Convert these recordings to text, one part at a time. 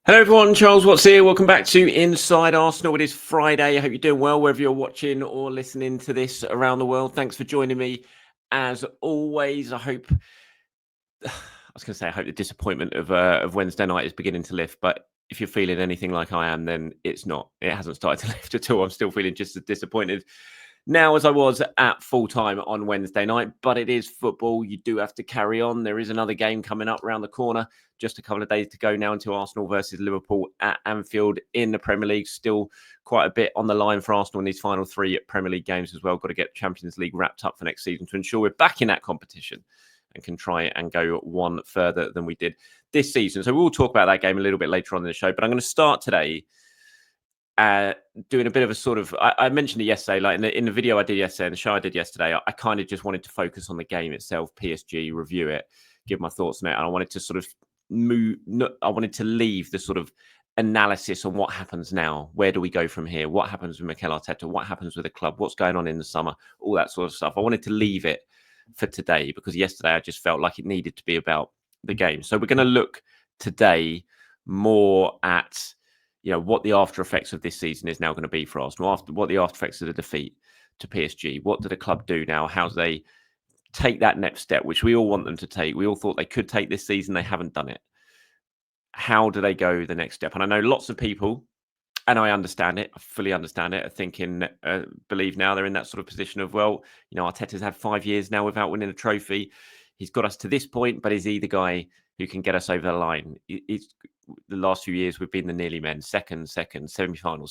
Hello everyone, Charles Watts here. Welcome back to Inside Arsenal. It is Friday. I hope you're doing well wherever you're watching or listening to this around the world. Thanks for joining me. As always, I hope I hope the disappointment of Wednesday night is beginning to lift. But if you're feeling anything like I am, then it's not. It hasn't started to lift at all. I'm still feeling just as disappointed now as I was at full time on Wednesday night. But it is football. You do have to carry on. There is another game coming up around the corner. Just a couple of days to go now until Arsenal versus Liverpool at Anfield in the Premier League. Still quite a bit on the line for Arsenal in these final three Premier League games as well. Got to get Champions League wrapped up for next season to ensure we're back in that competition and can try and go one further than we did this season. So we'll talk about that game a little bit later on in the show. But I'm going to start today doing a bit of a sort of, I mentioned it yesterday, like in the video I did yesterday, and the show I did yesterday, I kind of just wanted to focus on the game itself, PSG, review it, give my thoughts on it. And I wanted to sort of I wanted to leave the sort of analysis on what happens now. Where do we go from here? What happens with Mikel Arteta? What happens with the club? What's going on in the summer? All that sort of stuff. I wanted to leave it for today because yesterday I just felt like it needed to be about the game. So we're going to look today more at what the after effects of this season is now going to be for Arsenal, what the after effects of the defeat to PSG. What do the club do now? How do they take that next step, which we all want them to take? We all thought they could take this season. They haven't done it. How do they go the next step? And I know lots of people, and I understand it, I fully understand it, are thinking, believe now they're in that sort of position of, well, Arteta's had 5 years now without winning a trophy. He's got us to this point, but is he the guy who can get us over the line? The last few years, we've been the nearly men, second, semi-final,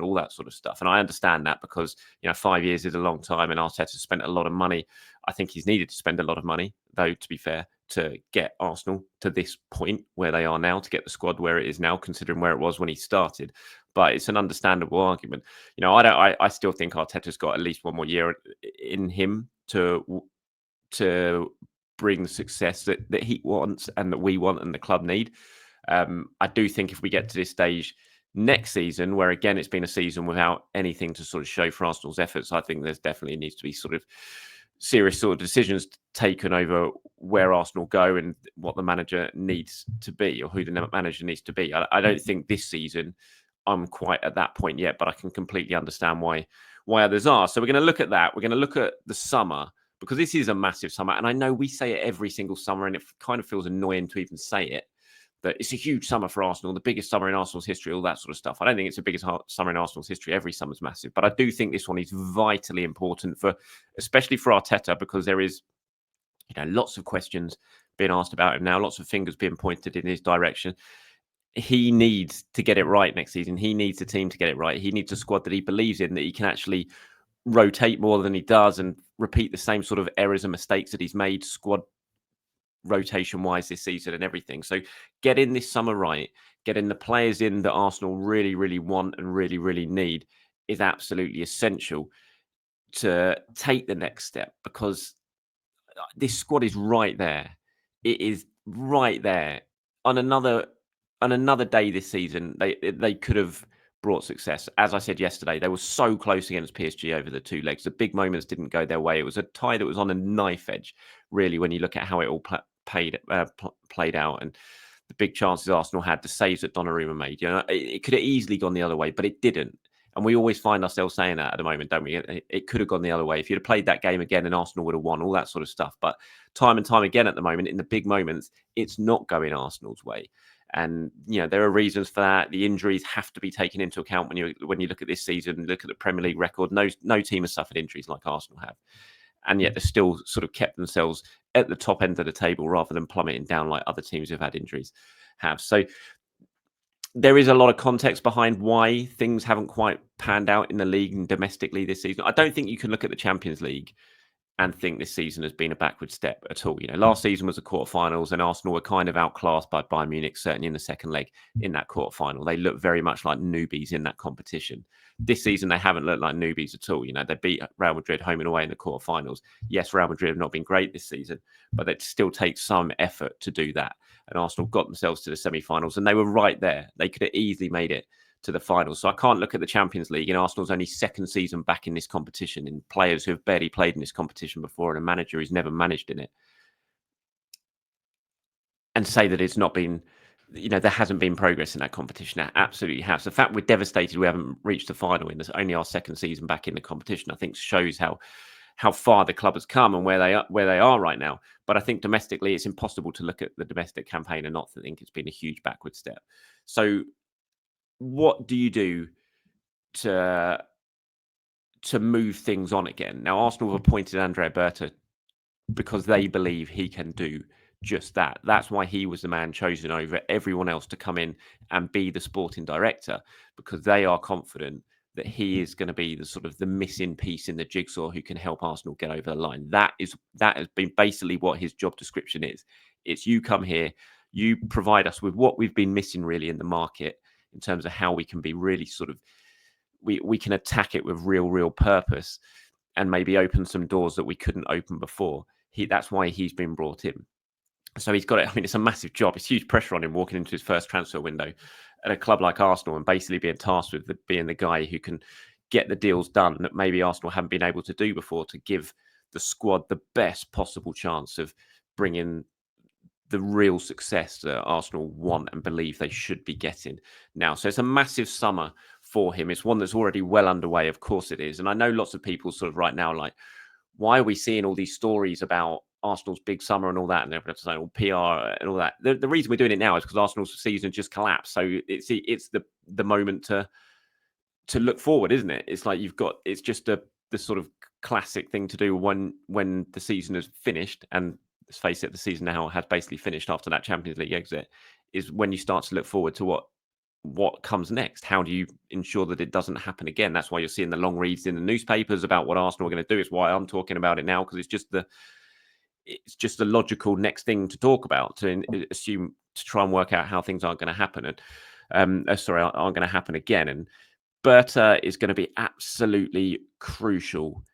all that sort of stuff. And I understand that because, 5 years is a long time and Arteta spent a lot of money. I think he's needed to spend a lot of money, though, to be fair, to get Arsenal to this point where they are now, to get the squad where it is now, considering where it was when he started. But it's an understandable argument. I still think Arteta's got at least one more year in him to bring the success that he wants and that we want and the club need. I do think if we get to this stage next season, where again it's been a season without anything to sort of show for Arsenal's efforts, I think there's definitely needs to be sort of serious sort of decisions taken over where Arsenal go and what the manager needs to be, or who the manager needs to be. I don't think this season I'm quite at that point yet, but I can completely understand why others are. So we're going to look at that. We're going to look at the summer, because this is a massive summer. And I know we say it every single summer, and it kind of feels annoying to even say it, that it's a huge summer for Arsenal, the biggest summer in Arsenal's history, all that sort of stuff. I don't think it's the biggest summer in Arsenal's history. Every summer's massive. But I do think this one is vitally important, especially for Arteta, because there is lots of questions being asked about him now, lots of fingers being pointed in his direction. He needs to get it right next season. He needs the team to get it right. He needs a squad that he believes in, that he can actually rotate more than he does and repeat the same sort of errors and mistakes that he's made squad rotation wise this season and everything. So getting this summer right, getting the players in that Arsenal really, really want and really, really need is absolutely essential to take the next step, because this squad is right there. It is right there. On another day this season, they could have brought success. As I said yesterday, they were so close against PSG over the two legs. The big moments didn't go their way. It was a tie that was on a knife edge, really, when you look at how it all played out, and the big chances Arsenal had, the saves that Donnarumma made. It could have easily gone the other way, but it didn't. And we always find ourselves saying that at the moment, don't we? It could have gone the other way. If you'd have played that game again and Arsenal would have won, all that sort of stuff. But time and time again at the moment, in the big moments, it's not going Arsenal's way. And there are reasons for that. The injuries have to be taken into account when you look at this season, look at the Premier League record. No team has suffered injuries like Arsenal have, and yet they've still sort of kept themselves at the top end of the table rather than plummeting down like other teams who've had injuries have. So there is a lot of context behind why things haven't quite panned out in the league and domestically this season. I don't think you can look at the Champions League and think this season has been a backward step at all. Last season was the quarterfinals, and Arsenal were kind of outclassed by Bayern Munich, certainly in the second leg in that quarterfinal. They look very much like newbies in that competition. This season, they haven't looked like newbies at all. They beat Real Madrid home and away in the quarterfinals. Yes, Real Madrid have not been great this season, but it still takes some effort to do that. And Arsenal got themselves to the semi-finals, and they were right there. They could have easily made it to the finals. So I can't look at the Champions League in Arsenal's only second season back in this competition, in players who have barely played in this competition before and a manager who's never managed in it, and say that it's not been there hasn't been progress in that competition. It absolutely has. The fact we're devastated we haven't reached the final in this only our second season back in the competition, I think shows how far the club has come and where they are right now. But I think domestically, it's impossible to look at the domestic campaign and not think it's been a huge backward step. So, what do you do to move things on again? Now, Arsenal have appointed Andrea Berta because they believe he can do just that. That's why he was the man chosen over everyone else to come in and be the sporting director, because they are confident that he is going to be the sort of the missing piece in the jigsaw who can help Arsenal get over the line. That has been basically what his job description is. It's you come here, you provide us with what we've been missing really in the market in terms of how we can be really sort of we can attack it with real purpose and maybe open some doors that we couldn't open before. That's why he's been brought in. So he's got it. I mean, it's a massive job. It's huge pressure on him walking into his first transfer window at a club like Arsenal and basically being tasked with being the guy who can get the deals done that maybe Arsenal haven't been able to do before, to give the squad the best possible chance of bringing the real success that Arsenal want and believe they should be getting now. So it's a massive summer for him. It's one that's already well underway. Of course it is. And I know lots of people sort of right now like, why are we seeing all these stories about Arsenal's big summer and all that, and everyone's saying all PR and all that? The reason we're doing it now is because Arsenal's season just collapsed. So it's the moment to look forward, isn't it? It's like it's just the sort of classic thing to do when the season is finished. And let's face it, the season now has basically finished after that Champions League exit. Is when you start to look forward to what comes next. How do you ensure that it doesn't happen again? That's why you're seeing the long reads in the newspapers about what Arsenal are going to do. It's why I'm talking about it now, because it's just the logical next thing to talk about, to assume, to try and work out how things aren't going to happen and aren't going to happen again. And Berta is going to be absolutely crucial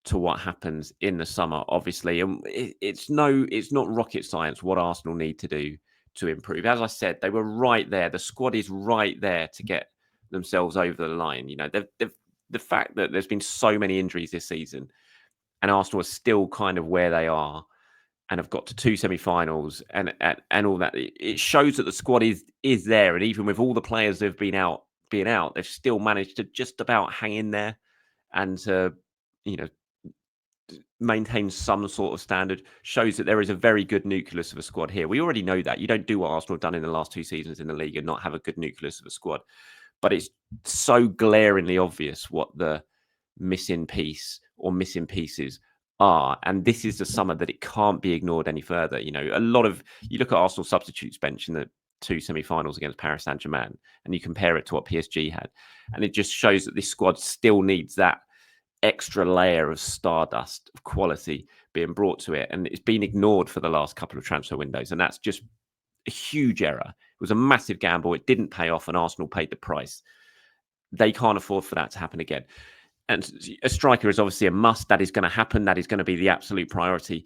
to what happens in the summer, obviously. And it's not rocket science what Arsenal need to do to improve. As I said, they were right there. The squad is right there to get themselves over the line. The fact that there's been so many injuries this season and Arsenal are still kind of where they are and have got to 2 semi-finals and all that, it shows that the squad is there. And even with all the players that have being out, they've still managed to just about hang in there and to, maintain some sort of standard. Shows that there is a very good nucleus of a squad here. We already know that. You don't do what Arsenal have done in the last 2 seasons in the league and not have a good nucleus of a squad. But it's so glaringly obvious what the missing piece or missing pieces are. And this is the summer that it can't be ignored any further. You look at Arsenal's substitutes bench in the 2 semi-finals against Paris Saint-Germain and you compare it to what PSG had. And it just shows that this squad still needs that extra layer of stardust of quality being brought to it, and it's been ignored for the last couple of transfer windows, and that's just a huge error. It was a massive gamble. It didn't pay off, and Arsenal paid the price. They can't afford for that to happen again. And a striker is obviously a must. That is going to happen. That is going to be the absolute priority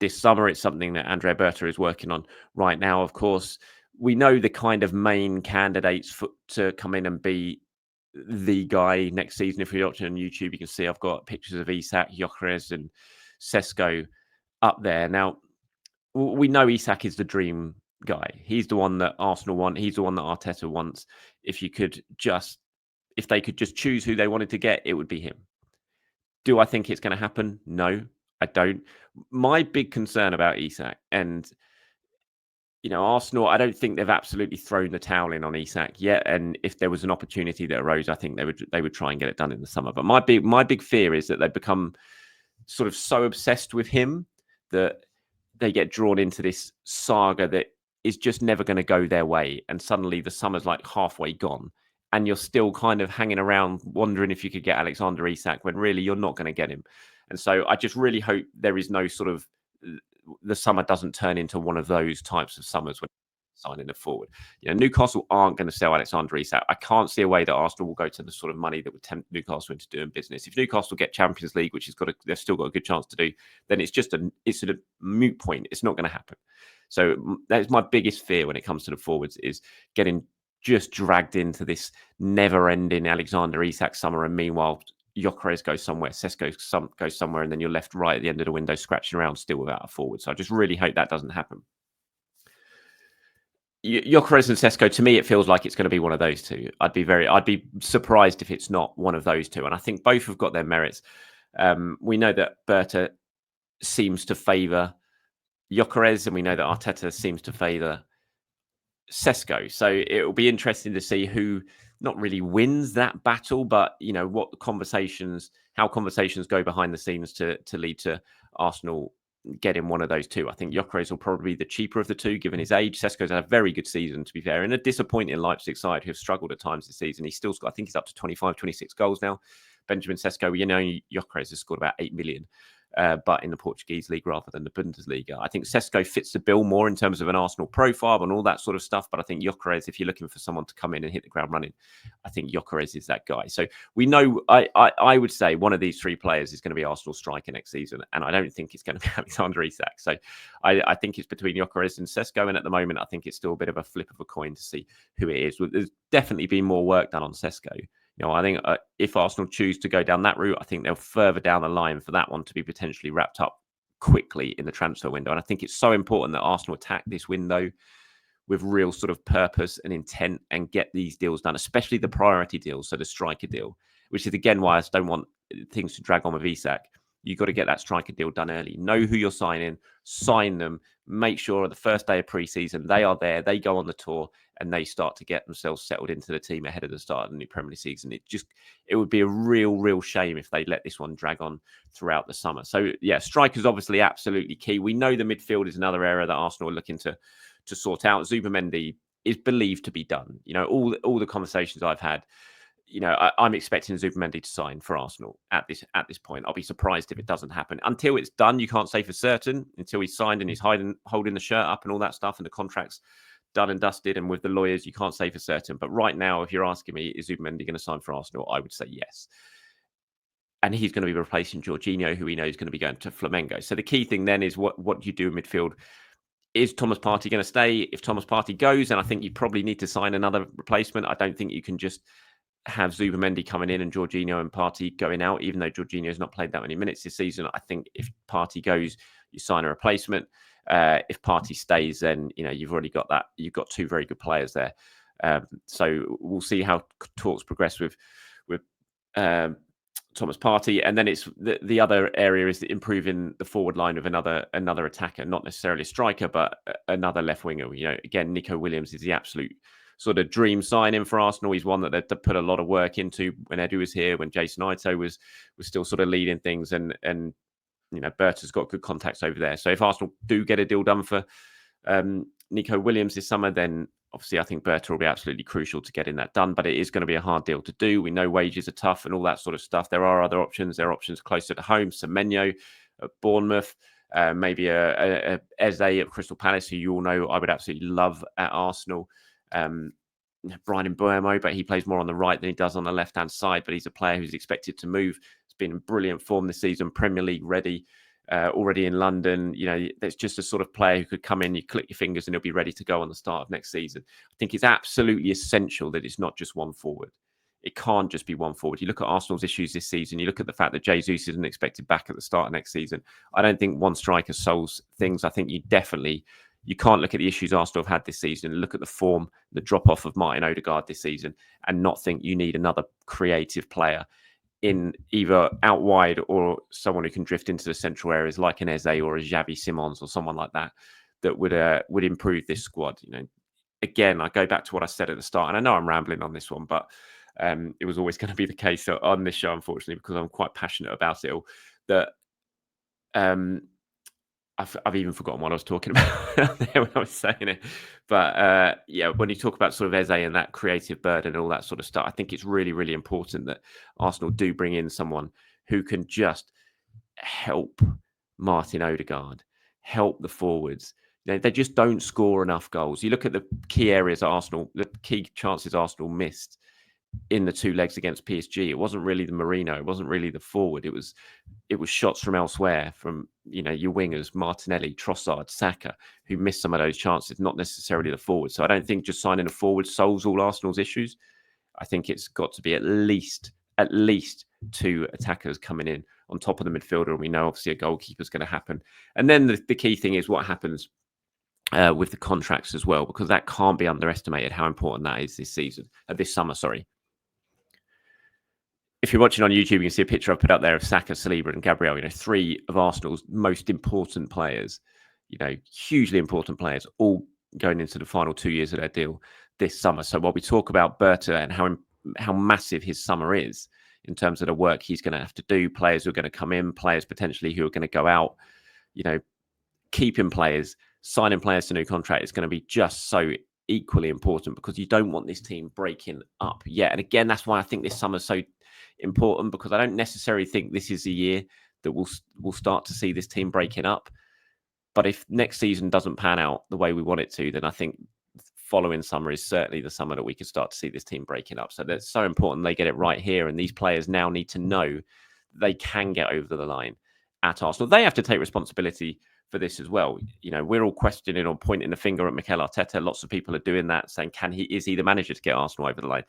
this summer. It's something that Andrea Berta is working on right now. Of course, we know the kind of main candidates to come in and be the guy next season. If you're watching on YouTube, you can see I've got pictures of Isak, Gyökeres and Sesko up there. Now, we know Isak is the dream guy. He's the one that Arsenal want. He's the one that Arteta wants. If they could just choose who they wanted to get, it would be him. Do I think it's going to happen? No, I don't. My big concern about Isak, and Arsenal, I don't think they've absolutely thrown the towel in on Isak yet. And if there was an opportunity that arose, I think they would try and get it done in the summer. But my big fear is that they've become sort of so obsessed with him that they get drawn into this saga that is just never going to go their way. And suddenly the summer's like halfway gone. And you're still kind of hanging around wondering if you could get Alexander Isak when really you're not going to get him. And so I just really hope there is no sort of, the summer doesn't turn into one of those types of summers when signing a forward. Newcastle aren't going to sell Alexander Isak. I can't see a way that Arsenal will go to the sort of money that would tempt Newcastle into doing business. If Newcastle get Champions League, which they've still got a good chance to do, then it's a moot point. It's not going to happen. So that's my biggest fear when it comes to the forwards, is getting just dragged into this never-ending Alexander Isak summer, and meanwhile Gyökeres goes somewhere, Sesko goes somewhere, and then you're left right at the end of the window scratching around still without a forward. So I just really hope that doesn't happen. Gyökeres and Sesko, to me, it feels like it's going to be one of those two. I'd be surprised if it's not one of those two. And I think both have got their merits. We know that Berta seems to favour Gyökeres, and we know that Arteta seems to favour Sesko. So it will be interesting to see who not really wins that battle, but what how conversations go behind the scenes to lead to Arsenal getting one of those two. I think Gyökeres will probably be the cheaper of the two, given his age. Sesko's had a very good season, to be fair, and a disappointing Leipzig side who have struggled at times this season. He's still got, I think he's up to 25, 26 goals now. Benjamin Sesko, Gyökeres has scored about 8 million. But in the Portuguese league rather than the Bundesliga. I think Sesko fits the bill more in terms of an Arsenal profile and all that sort of stuff. But I think Gyökeres, if you're looking for someone to come in and hit the ground running, I think Gyökeres is that guy. So we know, I would say one of these three players is going to be Arsenal striker next season. And I don't think it's going to be Alexander Isak. So I think it's between Gyökeres and Sesko. And at the moment, I think it's still a bit of a flip of a coin to see who it is. There's definitely been more work done on Sesko. I think if Arsenal choose to go down that route, I think they'll further down the line for that one to be potentially wrapped up quickly in the transfer window. And I think it's so important that Arsenal attack this window with real sort of purpose and intent and get these deals done, especially the priority deals. So the striker deal, which is again why I don't want things to drag on with Isak. You've got to get that striker deal done early. Know who you're signing, sign them, make sure the first day of pre-season, they are there, they go on the tour, and they start to get themselves settled into the team ahead of the start of the new Premier League season. It would be a real shame if they let this one drag on throughout the summer. So yeah, strikers obviously absolutely key. We know the midfield is another area that Arsenal are looking to sort out. Zubimendi is believed to be done. All the conversations I've had, I'm expecting Zubimendi to sign for Arsenal at this point. I'll be surprised if it doesn't happen. Until it's done, you can't say for certain. Until he's signed and he's holding the shirt up and all that stuff, and the contract's done and dusted, and with the lawyers, you can't say for certain. But right now, if you're asking me, is Zubimendi going to sign for Arsenal? I would say yes. And he's going to be replacing Jorginho, who we know is going to be going to Flamengo. So the key thing then is what do you do in midfield? Is Thomas Partey going to stay? If Thomas Partey goes, then I think you probably need to sign another replacement. I don't think you can just have Zubimendi coming in and Jorginho and Partey going out, even though Jorginho has not played that many minutes this season. I think if Partey goes, you sign a replacement. If Partey stays, then you've already got that. You've got two very good players there. So we'll see how talks progress with Thomas Partey, and then it's the other area is improving the forward line with another attacker, not necessarily a striker, but another left winger. Again, Nico Williams is the absolute sort of dream signing for Arsenal. He's one that they put a lot of work into when Edu was here, when Jason Ito was still sort of leading things, and Berta's got good contacts over there. So if Arsenal do get a deal done for Nico Williams this summer, then obviously I think Berta will be absolutely crucial to getting that done. But it is going to be a hard deal to do. We know wages are tough and all that sort of stuff. There are other options. There are options closer to home. Semenyo at Bournemouth, maybe a Eze at Crystal Palace, who you all know I would absolutely love at Arsenal. Brian Mbeumo, but he plays more on the right than he does on the left-hand side. But he's a player who's expected to move. He's been in brilliant form this season, Premier League ready, already in London. There's just a sort of player who could come in, you click your fingers, and he'll be ready to go on the start of next season. I think it's absolutely essential that it's not just one forward. It can't just be one forward. You look at Arsenal's issues this season, you look at the fact that Jesus isn't expected back at the start of next season. I don't think one striker solves things. I think you can't look at the issues Arsenal have had this season and look at the form, the drop-off of Martin Odegaard this season, and not think you need another creative player in either out wide or someone who can drift into the central areas like an Eze or a Xavi Simons or someone like that would improve this squad. Again, I go back to what I said at the start, and I know I'm rambling on this one, but it was always going to be the case on this show, unfortunately, because I'm quite passionate about it all. That I've even forgotten what I was talking about there when I was saying it. But when you talk about sort of Eze and that creative burden and all that sort of stuff, I think it's really, really important that Arsenal do bring in someone who can just help Martin Odegaard, help the forwards. They just don't score enough goals. You look at the key areas the key chances Arsenal missed in the two legs against PSG. It wasn't really the Merino. It wasn't really the forward. It was shots from elsewhere, from your wingers, Martinelli, Trossard, Saka, who missed some of those chances, not necessarily the forward. So I don't think just signing a forward solves all Arsenal's issues. I think it's got to be at least two attackers coming in on top of the midfielder, and we know obviously a goalkeeper is going to happen. And then the key thing is what happens with the contracts as well, because that can't be underestimated how important that is this summer. Sorry. If you're watching on YouTube, you can see a picture I've put up there of Saka, Saliba, and Gabriel. Three of Arsenal's most important players. Hugely important players, all going into the final 2 years of their deal this summer. So while we talk about Berta and how massive his summer is in terms of the work he's going to have to do, players who are going to come in, players potentially who are going to go out, keeping players, signing players to new contract is going to be just so equally important, because you don't want this team breaking up yet. And again, that's why I think this summer's so important, because I don't necessarily think this is the year that we'll start to see this team breaking up. But if next season doesn't pan out the way we want it to, then I think following summer is certainly the summer that we can start to see this team breaking up. So that's so important they get it right here. And these players now need to know they can get over the line at Arsenal. They have to take responsibility for this as well. We're all questioning or pointing the finger at Mikel Arteta. Lots of people are doing that, saying, is he the manager to get Arsenal over the line?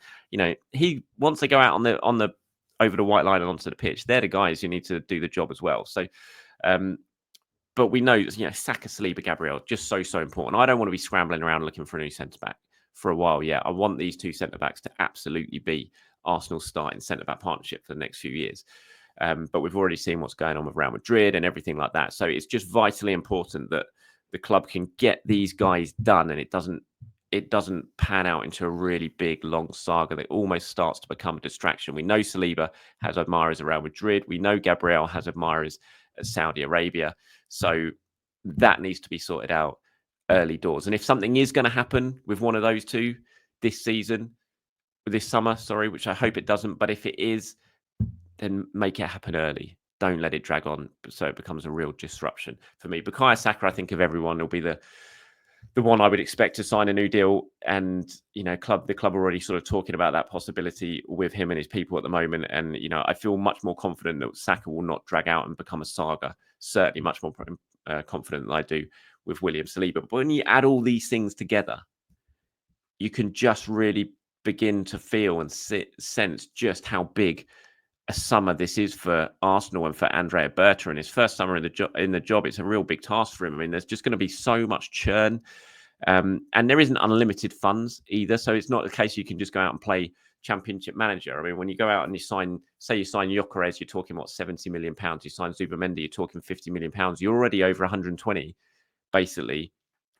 He once they go out on the over the white line and onto the pitch, they're the guys who need to do the job as well. So, but we know, Saka, Saliba, Gabriel, just so important. I don't want to be scrambling around looking for a new centre-back for a while yet. I want these two centre-backs to absolutely be Arsenal's starting centre-back partnership for the next few years. But we've already seen what's going on with Real Madrid and everything like that. So it's just vitally important that the club can get these guys done, and it doesn't pan out into a really big, long saga that almost starts to become a distraction. We know Saliba has admirers around Madrid. We know Gabriel has admirers at Saudi Arabia. So that needs to be sorted out early doors. And if something is going to happen with one of those two this summer, which I hope it doesn't, but if it is, then make it happen early. Don't let it drag on so it becomes a real disruption for me. Bukayo Saka, I think of everyone, will be the one I would expect to sign a new deal. And, the club are already sort of talking about that possibility with him and his people at the moment. And, I feel much more confident that Saka will not drag out and become a saga. Certainly much more confident than I do with William Saliba. But when you add all these things together, you can just really begin to feel and sense just how big a summer this is for Arsenal and for Andrea Berta in his first summer in the job. It's a real big task for him. I mean, there's just going to be so much churn, and there isn't unlimited funds either. So it's not the case you can just go out and play Championship Manager. I mean, when you go out and you sign Gyökeres, you're talking £70 million. You sign Zubimendi, you're talking £50 million. You're already over 120, basically,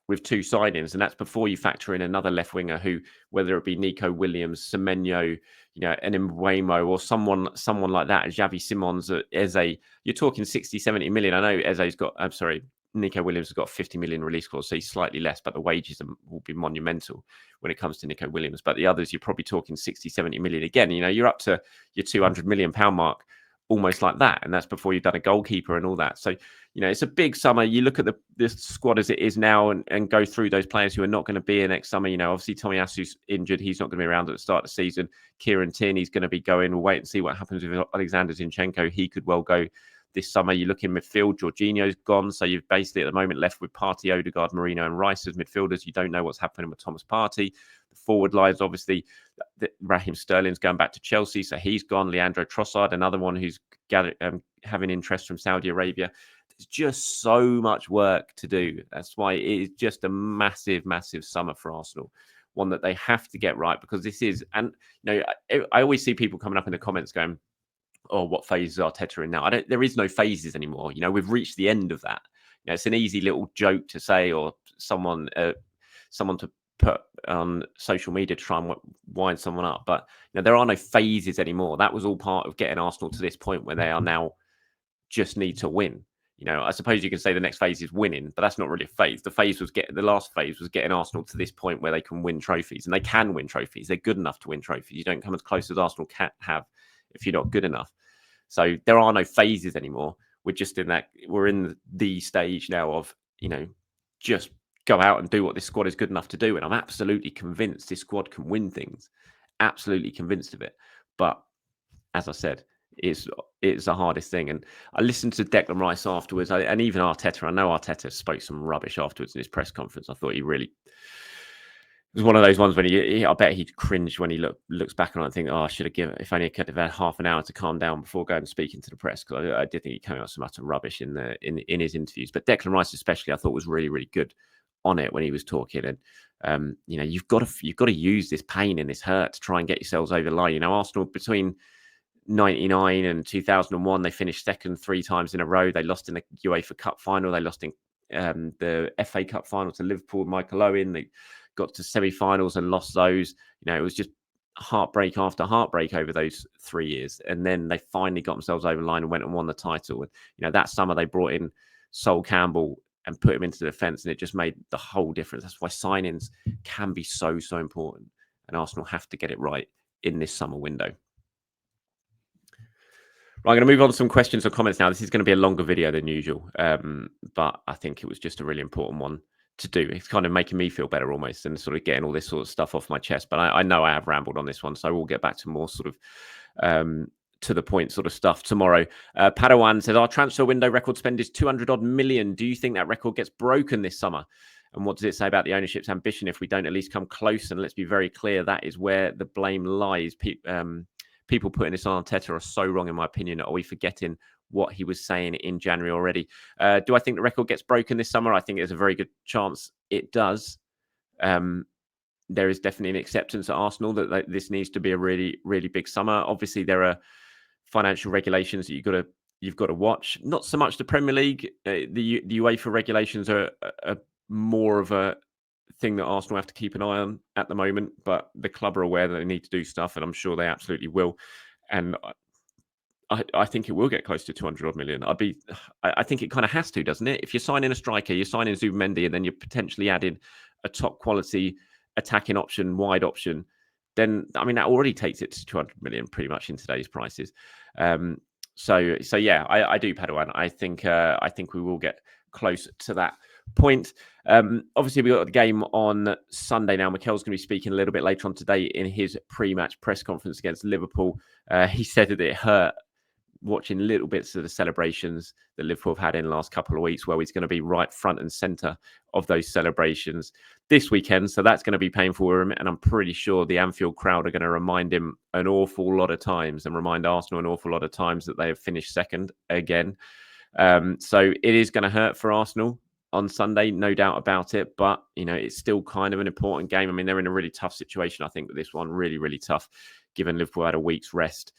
with two signings, and that's before you factor in another left winger who, whether it be Nico Williams, Semenyo, an Mbeumo, or someone like that, Xavi Simons, Eze, you're talking 60, 70 million. I know Nico Williams has got a 50 million release clause, so he's slightly less, but the wages will be monumental when it comes to Nico Williams. But the others, you're probably talking 60, 70 million. Again, you're up to your £200 million mark almost like that. And that's before you've done a goalkeeper and all that. So, it's a big summer. You look at this squad as it is now and go through those players who are not going to be here next summer. Obviously Tomiyasu's injured. He's not going to be around at the start of the season. Kieran Tierney's going to be going. We'll wait and see what happens with Alexander Zinchenko. He could well go this summer. You look in midfield, Jorginho's gone. So you've basically at the moment left with Partey, Odegaard, Marino and Rice as midfielders. You don't know what's happening with Thomas Partey. The forward lines, obviously, Raheem Sterling's going back to Chelsea. So he's gone. Leandro Trossard, another one who's having interest from Saudi Arabia. There's just so much work to do. That's why it is just a massive, massive summer for Arsenal. One that they have to get right, because this is, and I always see people coming up in the comments going, "Oh, what phase is Arteta in now?" There is no phases anymore. We've reached the end of that. It's an easy little joke to say, or someone to put on social media to try and wind someone up. But there are no phases anymore. That was all part of getting Arsenal to this point where they are now just need to win. I suppose you can say the next phase is winning, but that's not really a phase. The last phase was getting Arsenal to this point where they can win trophies, and they can win trophies. They're good enough to win trophies. You don't come as close as Arsenal can have if you're not good enough. So there are no phases anymore. We're in the stage now of, just go out and do what this squad is good enough to do. And I'm absolutely convinced this squad can win things. Absolutely convinced of it. But as I said, it's the hardest thing. And I listened to Declan Rice afterwards, and even Arteta. I know Arteta spoke some rubbish afterwards in his press conference. I thought it was one of those ones when I bet he cringed when he looks back on it and think, "Oh, I should have given, if only I could have had half an hour to calm down before going and speaking to the press." Because I did think he came out some utter rubbish in his interviews. But Declan Rice especially, I thought was really, really good on it when he was talking. And you've got to use this pain and this hurt to try and get yourselves over the line. Arsenal between 99 and 2001, they finished second 3 times in a row. They lost in the UEFA Cup final. They lost in the FA Cup final to Liverpool, Mikel Owen. They got to semi-finals and lost those. It was just heartbreak after heartbreak over those 3 years. And then they finally got themselves over the line and went and won the title. And, that summer they brought in Sol Campbell and put him into the defence, and it just made the whole difference. That's why signings can be so, so important. And Arsenal have to get it right in this summer window. Right, I'm going to move on to some questions or comments now. This is going to be a longer video than usual, but I think it was just a really important one to do. It's kind of making me feel better almost, and sort of getting all this sort of stuff off my chest. But I know I have rambled on this one, so we'll get back to more sort of to the point sort of stuff tomorrow. Padawan says, our transfer window record spend is 200 odd million. Do you think that record gets broken this summer? And what does it say about the ownership's ambition if we don't at least come close? And let's be very clear, that is where the blame lies. People putting this on Arteta are so wrong, in my opinion. Are we forgetting what he was saying in January already? Do I think the record gets broken this summer? I think there's a very good chance it does. There is definitely an acceptance at Arsenal that this needs to be a really, really big summer. Obviously, there are financial regulations that you've got to watch. Not so much the Premier League. The UEFA regulations are more of a thing that Arsenal have to keep an eye on at the moment, but the club are aware that they need to do stuff, and I'm sure they absolutely will. And I think it will get close to 200 odd million. I think it kind of has to, doesn't it? If you're signing a striker, you're signing Zubimendi, and then you're potentially adding a top quality attacking option, wide option, then that already takes it to 200 million pretty much in today's prices. So yeah, I do, Padawan. I think we will get close to that point. Obviously, we got the game on Sunday now. Mikel's going to be speaking a little bit later on today in his pre-match press conference against Liverpool. He said that it hurt watching little bits of the celebrations that Liverpool have had in the last couple of weeks, where he's going to be right front and centre of those celebrations this weekend. So that's going to be painful for him. And I'm pretty sure the Anfield crowd are going to remind him an awful lot of times, and remind Arsenal an awful lot of times, that they have finished second again. So it is going to hurt for Arsenal on Sunday, no doubt about it. But, it's still kind of an important game. They're in a really tough situation, I think, with this one. Really, really tough, given Liverpool had a week's rest.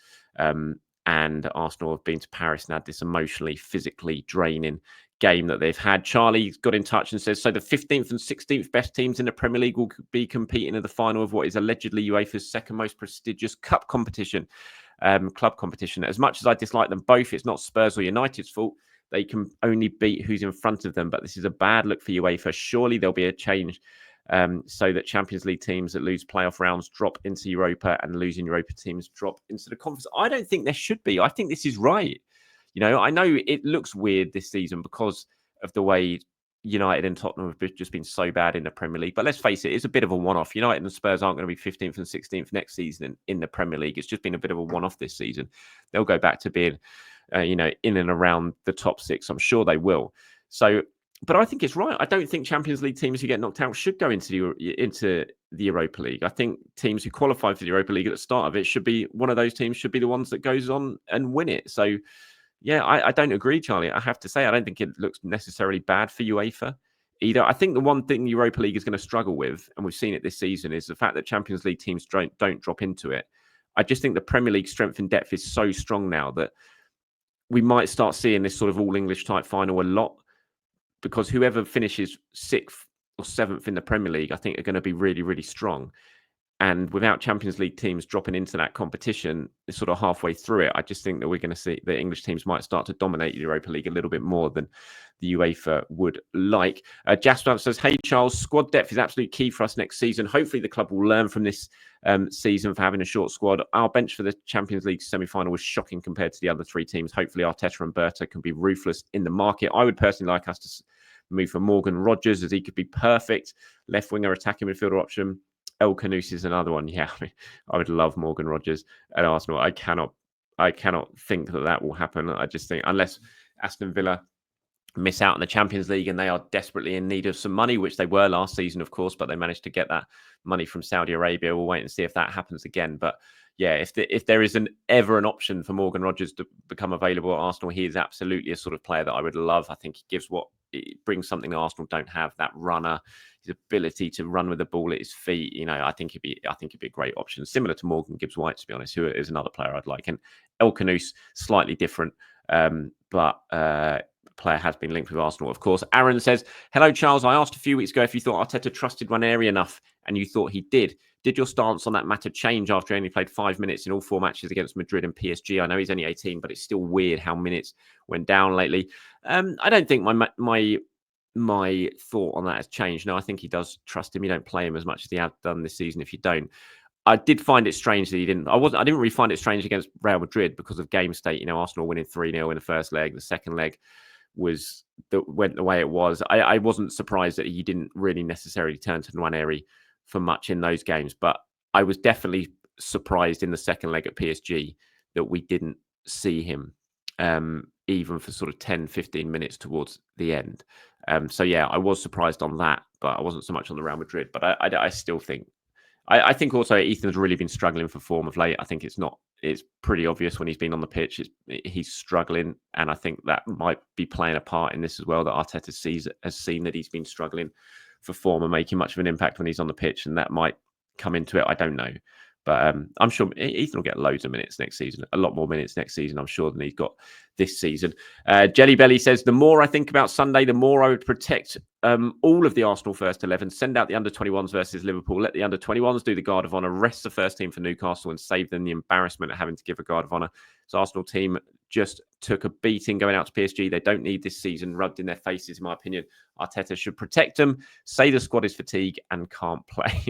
And Arsenal have been to Paris and had this emotionally, physically draining game that they've had. Charlie got in touch and says, so the 15th and 16th best teams in the Premier League will be competing in the final of what is allegedly UEFA's second most prestigious cup competition, club competition. As much as I dislike them both, it's not Spurs or United's fault. They can only beat who's in front of them. But this is a bad look for UEFA. Surely there'll be a change so that Champions League teams that lose playoff rounds drop into Europa, and losing Europa teams drop into the conference. I don't think there should be. I think this is right. I know it looks weird this season because of the way United and Tottenham have just been so bad in the Premier League. But let's face it, it's a bit of a one-off. United and Spurs aren't going to be 15th and 16th next season in the Premier League. It's just been a bit of a one-off this season. They'll go back to being, in and around the top 6. I'm sure they will. But I think it's right. I don't think Champions League teams who get knocked out should go into the Europa League. I think teams who qualify for the Europa League at the start of it should be one of those teams, should be the ones that goes on and win it. So, yeah, I don't agree, Charlie. I have to say, I don't think it looks necessarily bad for UEFA either. I think the one thing the Europa League is going to struggle with, and we've seen it this season, is the fact that Champions League teams don't drop into it. I just think the Premier League strength and depth is so strong now that we might start seeing this sort of all-English type final a lot, because whoever finishes 6th or 7th in the Premier League, I think, are going to be really, really strong. And without Champions League teams dropping into that competition, sort of halfway through it, I just think that we're going to see the English teams might start to dominate the Europa League a little bit more than the UEFA would like. Jasper says, hey, Charles, squad depth is absolutely key for us next season. Hopefully the club will learn from this season for having a short squad. Our bench for the Champions League semi-final was shocking compared to the other 3 teams. Hopefully Arteta and Berta can be ruthless in the market. I would personally like us to move for Morgan Rogers, as he could be perfect left winger attacking midfielder option. El Canus is another one. Yeah, I would love Morgan Rogers at Arsenal. I cannot think that will happen. I just think, unless Aston Villa miss out on the Champions League and they are desperately in need of some money, which they were last season, of course, but they managed to get that money from Saudi Arabia. We'll wait and see if that happens again. But yeah, if there is ever an option for Morgan Rogers to become available at Arsenal, he is absolutely a sort of player that I would love. I think he gives what it brings something that Arsenal don't have, that runner, his ability to run with the ball at his feet. I think he'd be a great option, similar to Morgan Gibbs-White, to be honest, who is another player I'd like. And El Kanous, slightly different, but player has been linked with Arsenal, of course. Aaron says, hello, Charles. I asked a few weeks ago if you thought Arteta trusted Ranieri enough, and you thought he did. Did your stance on that matter change after he only played 5 minutes in all 4 matches against Madrid and PSG? I know he's only 18, but it's still weird how minutes went down lately. I don't think my thought on that has changed. No, I think he does trust him. You don't play him as much as he has done this season if you don't. I did find it strange that he didn't. I didn't really find it strange against Real Madrid because of game state. Arsenal winning 3-0 in the first leg. The second leg went the way it was. I wasn't surprised that he didn't really necessarily turn to Nwaneri for much in those games, but I was definitely surprised in the second leg at PSG that we didn't see him even for sort of 10-15 minutes towards the end. So yeah, I was surprised on that, but I wasn't so much on the Real Madrid. But I still think I think also Ethan's really been struggling for form of late. I think it's pretty obvious when he's been on the pitch. He's struggling, and I think that might be playing a part in this as well, that Arteta has seen that he's been struggling for form and making much of an impact when he's on the pitch, and that might come into it. I don't know. But I'm sure Ethan will get loads of minutes next season, a lot more minutes next season, I'm sure, than he's got this season. Jelly Belly says, the more I think about Sunday, the more I would protect all of the Arsenal first 11, send out the under-21s versus Liverpool, let the under-21s do the guard of honour, rest the first team for Newcastle and save them the embarrassment of having to give a guard of honour. This Arsenal team just took a beating going out to PSG. They don't need this season rubbed in their faces, in my opinion. Arteta should protect them, say the squad is fatigued and can't play.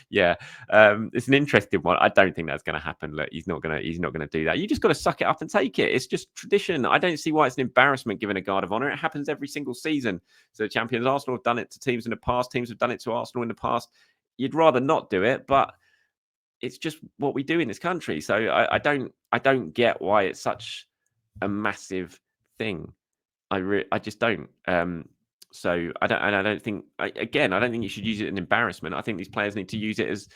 Yeah, it's an interesting one. I don't think that's going to happen. Look, he's not going to do that. You just got to suck it up and take it. It's just tradition. I don't see why it's an embarrassment given a guard of honour. It happens every single season. So the champions, Arsenal have done it to teams in the past. Teams have done it to Arsenal in the past. You'd rather not do it, but it's just what we do in this country. So I don't get why it's such a massive thing. I just don't. So I don't think you should use it as an embarrassment. I think these players need to use it as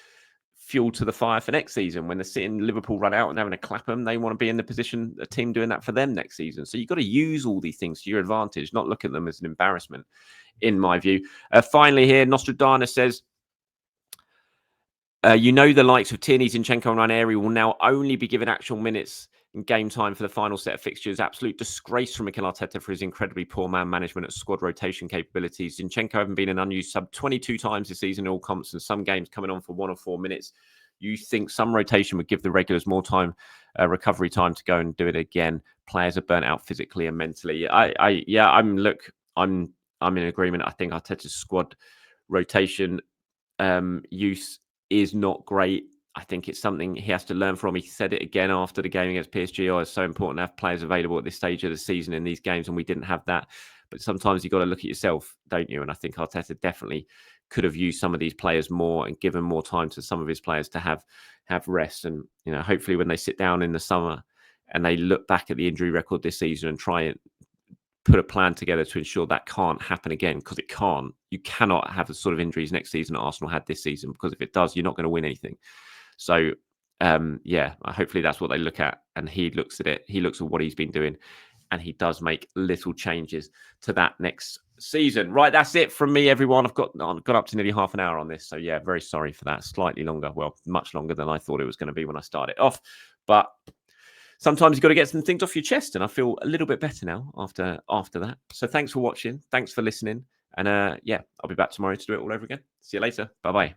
fuel to the fire for next season. When they're sitting Liverpool run out and having a clap them, they want to be in the position, a team doing that for them next season. So you've got to use all these things to your advantage, not look at them as an embarrassment, in my view. Finally here, Nostradamus says, the likes of Tierney, Zinchenko and Ranieri will now only be given actual minutes in game time for the final set of fixtures. Absolute disgrace from Mikel Arteta for his incredibly poor man management at squad rotation capabilities. Zinchenko having been an unused sub 22 times this season in all comps, and some games coming on for 1 or 4 minutes. You think some rotation would give the regulars more time, recovery time to go and do it again. Players are burnt out physically and mentally. I'm in agreement. I think Arteta's squad rotation use is not great. I think it's something he has to learn from. He said it again after the game against PSG. It's so important to have players available at this stage of the season in these games, and we didn't have that. But sometimes you've got to look at yourself, don't you? And I think Arteta definitely could have used some of these players more and given more time to some of his players to have rest. And hopefully when they sit down in the summer and they look back at the injury record this season and try and put a plan together to ensure that can't happen again, because it can't. You cannot have the sort of injuries next season that Arsenal had this season, because if it does, you're not going to win anything. So, hopefully that's what they look at, and he looks at it. He looks at what he's been doing, and he does make little changes to that next season. Right, that's it from me, everyone. I've got up to nearly half an hour on this, so yeah, very sorry for that. Slightly longer, well, much longer than I thought it was going to be when I started off, but sometimes you've got to get some things off your chest, and I feel a little bit better now after that. So thanks for watching. Thanks for listening. And I'll be back tomorrow to do it all over again. See you later. Bye-bye.